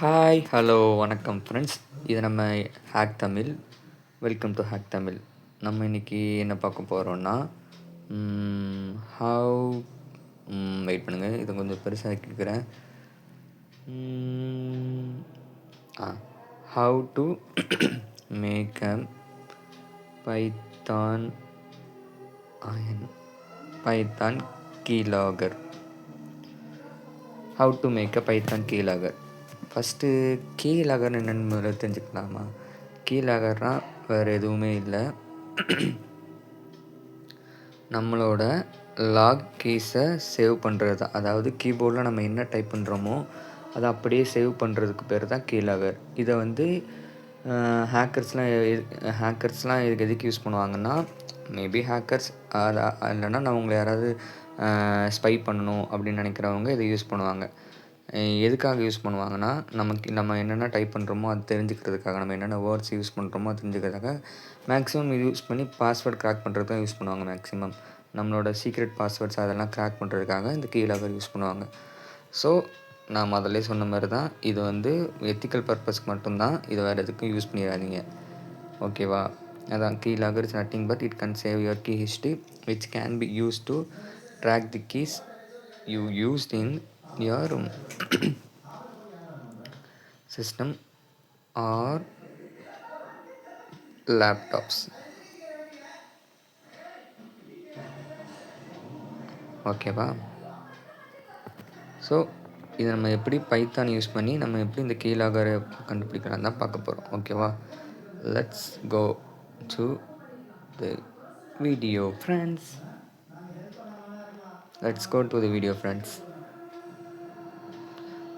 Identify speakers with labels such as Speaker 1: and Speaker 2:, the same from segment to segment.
Speaker 1: Hi hello வணக்கம் friends. இது நம்ம hack Tamil. Welcome to hack Tamil. நம்ம இன்றைக்கி என்ன பார்க்க போகிறோன்னா ஹவ் வெயிட் பண்ணுங்கள், இதை கொஞ்சம் பெருசாக கேட்குறேன். How to make a Python keylogger. How to make a Python keylogger. First கீலாகர்னு என்னென்னு முதல்ல தெரிஞ்சுக்கலாமா? கீலாகர்னால் வேறு எதுவுமே இல்லை, நம்மளோட லாக் கீஸை சேவ் பண்ணுறது தான். அதாவது கீபோர்டில் நம்ம என்ன டைப் பண்ணுறோமோ அதை அப்படியே சேவ் பண்ணுறதுக்கு பேர் தான் கீலாகர். இதை வந்து ஹேக்கர்ஸ்லாம் இதுக்கு எதுக்கு யூஸ் பண்ணுவாங்கன்னா, மேபி ஹேக்கர்ஸ் இல்லைன்னா நான் உங்களை யாராவது ஸ்பை பண்ணணும் அப்படின்னு நினைக்கிறவங்க இதை யூஸ் பண்ணுவாங்க. எதுக்காக யூஸ் பண்ணுவாங்கன்னா, நம்ம என்னென்ன டைப் பண்ணுறோமோ அது தெரிஞ்சுக்கிறதுக்காக, நம்ம என்னென்ன வேர்ட்ஸ் யூஸ் பண்ணுறோமோ அது தெரிஞ்சுக்கிறதுக்காக. மேக்ஸிமம் இது யூஸ் பண்ணி பாஸ்வேர்ட் க்ராக் பண்ணுறது தான் யூஸ் பண்ணுவாங்க. மேக்ஸிமம் நம்மளோட சீக்ரெட் பாஸ்வேர்ட்ஸ் அதெல்லாம் க்ராக் பண்ணுறதுக்காக இந்த கீலாகர் யூஸ் பண்ணுவாங்க. ஸோ நான் முதல்ல சொன்ன மாதிரி தான், இது வந்து எத்திக்கல் பர்பஸ்க்கு மட்டும்தான், இது வேறு எதுக்கும் யூஸ் பண்ணிடாதீங்க, ஓகேவா? அதான் keylogger is nothing but it can save your key history which can be use to track the keys you used in your system or laptops. ஓகேவா? ஸோ இதை நம்ம எப்படி பைத்தான் யூஸ் பண்ணி நம்ம எப்படி இந்த கீலாகரை கண்டுபிடிக்கலாம் தான் பார்க்க போகிறோம், ஓகேவா? Let's go to the video friends.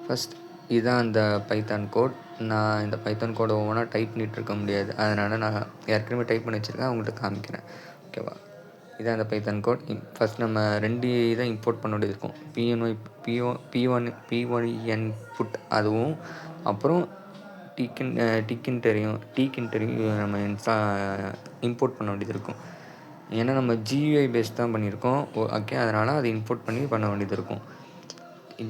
Speaker 1: First இதுதான் அந்த பைத்தான் கோட். நான் இந்த பைத்தான் கோடை ஒவ்வொன்றா டைப் பண்ணிகிட்டு இருக்க முடியாது, அதனால் நான் ஏற்கனவே டைப் பண்ணி வச்சுருக்கேன், அவங்கள்ட்ட காமிக்கிறேன், ஓகேவா? இதான் அந்த பைத்தான் கோட். ஃபஸ்ட் நம்ம 2 இதை இம்போர்ட் பண்ண வேண்டியது இருக்கும். P1 புட் அதுவும், அப்புறம் டீக்கின்டரையும் நம்ம இம்போர்ட் பண்ண வேண்டியது இருக்கும். ஏன்னா நம்ம GUI பேஸ் தான் பண்ணியிருக்கோம், ஓகே? அதனால் அதை இம்போர்ட் பண்ண வேண்டியது இருக்கும்.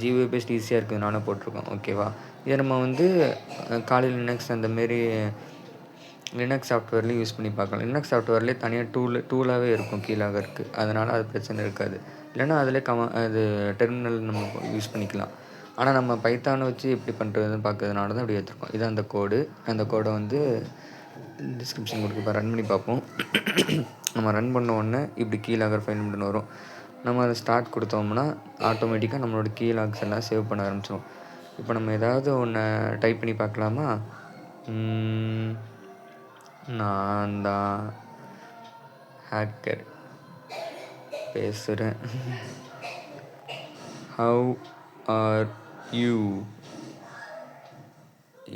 Speaker 1: GUI பேஸ்ட் ஈஸியாக இருக்கிறதுனால போட்டிருக்கோம், ஓகேவா? இதை நம்ம வந்து காலையில் லினக்ஸ் அந்தமாரி லினக்ஸ் சாஃப்ட்வேர்லேயும் யூஸ் பண்ணி பார்க்கலாம். லினக்ஸ் சாஃப்ட்வேர்லேயே தனியாக டூலாகவே இருக்கும் கீலாகருக்கு, அதனால் அது பிரச்சனை இருக்காது. இல்லைன்னா அதிலே அது டெர்மினல் நம்ம யூஸ் பண்ணிக்கலாம். ஆனால் நம்ம பைத்தானை வச்சு எப்படி பண்ணுறதுன்னு பார்க்கறதுனால தான் இப்படி எடுத்துருக்கோம். இதான் அந்த கோடு. அந்த கோடை வந்து டிஸ்கிரிப்ஷன் கொடுத்து இப்போ ரன் பண்ணி பார்ப்போம். நம்ம ரன் பண்ண உடனே இப்படி கீலாகர் ஃபைல் மட்டும் வரும். நம்ம அதை ஸ்டார்ட் கொடுத்தோம்னா ஆட்டோமேட்டிக்காக நம்மளோட கீலாக்ஸ் எல்லாம் சேவ் பண்ண ஆரம்பிச்சிடும். இப்போ நம்ம ஏதாவது ஒன்று டைப் பண்ணி பார்க்கலாமா? நான் தான் ஹேக்கர் பேசுகிறேன். How are you?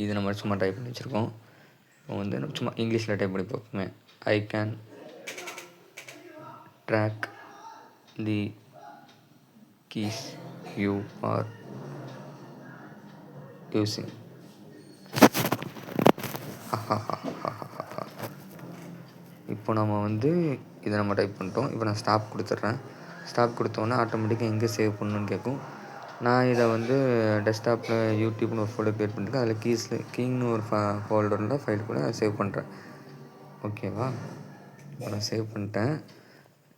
Speaker 1: இது நம்ம சும்மா டைப் பண்ணி வச்சுருக்கோம். இப்போ வந்து நம்ம சும்மா இங்கிலீஷில் டைப் பண்ணி பார்ப்போமே. I can track the keys you are using. இப்போ நம்ம வந்து இதை நம்ம டைப் பண்ணிட்டோம். இப்போ நான் ஸ்டாப் கொடுத்துட்றேன். ஸ்டாப் கொடுத்தோன்னே ஆட்டோமேட்டிக்காக எங்கே சேவ் பண்ணணுன்னு கேட்கும். நான் இதை வந்து டெஸ்க்டாப்பில் யூடியூப்னு ஒரு ஃபோல்டர் க்ரியேட் பண்ணிட்டு அதில் கீங்னு ஒரு ஃபோல்டரில் ஃபைல் கூட சேவ் பண்ணுறேன், ஓகேவா? இப்போ நான் சேவ் பண்ணிட்டேன்.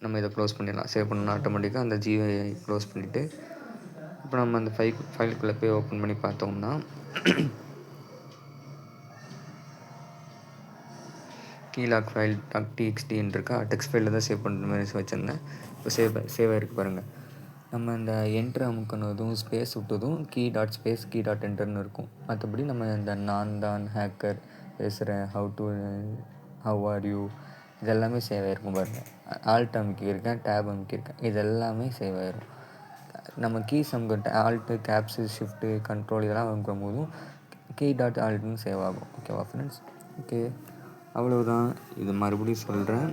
Speaker 1: நம்ம இதை க்ளோஸ் பண்ணிடலாம். சேவ் பண்ணணும் ஆட்டோமேட்டிக்காக அந்த GUI க்ளோஸ் பண்ணிவிட்டு இப்போ நம்ம அந்த ஃபைலுக்குள்ளே போய் ஓப்பன் பண்ணி பார்த்தோம்னா கீலாக் ஃபைல் .txt இருக்கா, டெக்ஸ்ட் ஃபைலில் தான் சேவ் பண்ணுற மாதிரி வச்சுருந்தேன். இப்போ சேவ் ஆகிருக்கு பாருங்கள். நம்ம இந்த என்ட்ரு அமுக்கினதும் ஸ்பேஸ் விட்டதும் key.space.key.enterன்னு இருக்கும். மற்றபடி நம்ம இந்த நான் தான் ஹேக்கர் பேசுகிறேன், ஹவ் ஆர் யூ இதெல்லாமே சேவ் ஆகிருக்கும் பாருங்கள். ஆல்ட் அமுக்கியிருக்கேன், டேப் அமுக்கியிருக்கேன், இதெல்லாமே சேவ் ஆகிரும். நம்ம கீஸ் அமுக்கிட்ட ஆல்ட்டு, கேப்ஸு, ஷிஃப்ட்டு, கண்ட்ரோல் இதெல்லாம் அமுக்கும் போதும் key.altன்னு சேவ் ஆகும், ஓகேவா ஃப்ரெண்ட்ஸ்? ஓகே, அவ்வளவுதான். இது மறுபடியும் சொல்கிறேன்,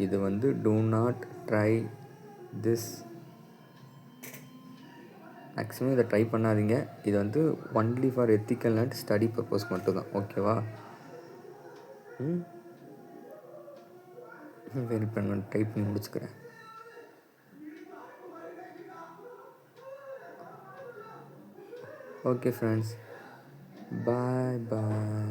Speaker 1: இது வந்து do not try this. Maximum இதை ட்ரை பண்ணாதீங்க. இது வந்து only for ethical and study purpose மட்டும்தான், ஓகேவா? வெயிட் பண்ண டைப் பண்ணி முடிச்சுக்கிறேன். ஓகே ஃப்ரெண்ட்ஸ், பாய் பாய்.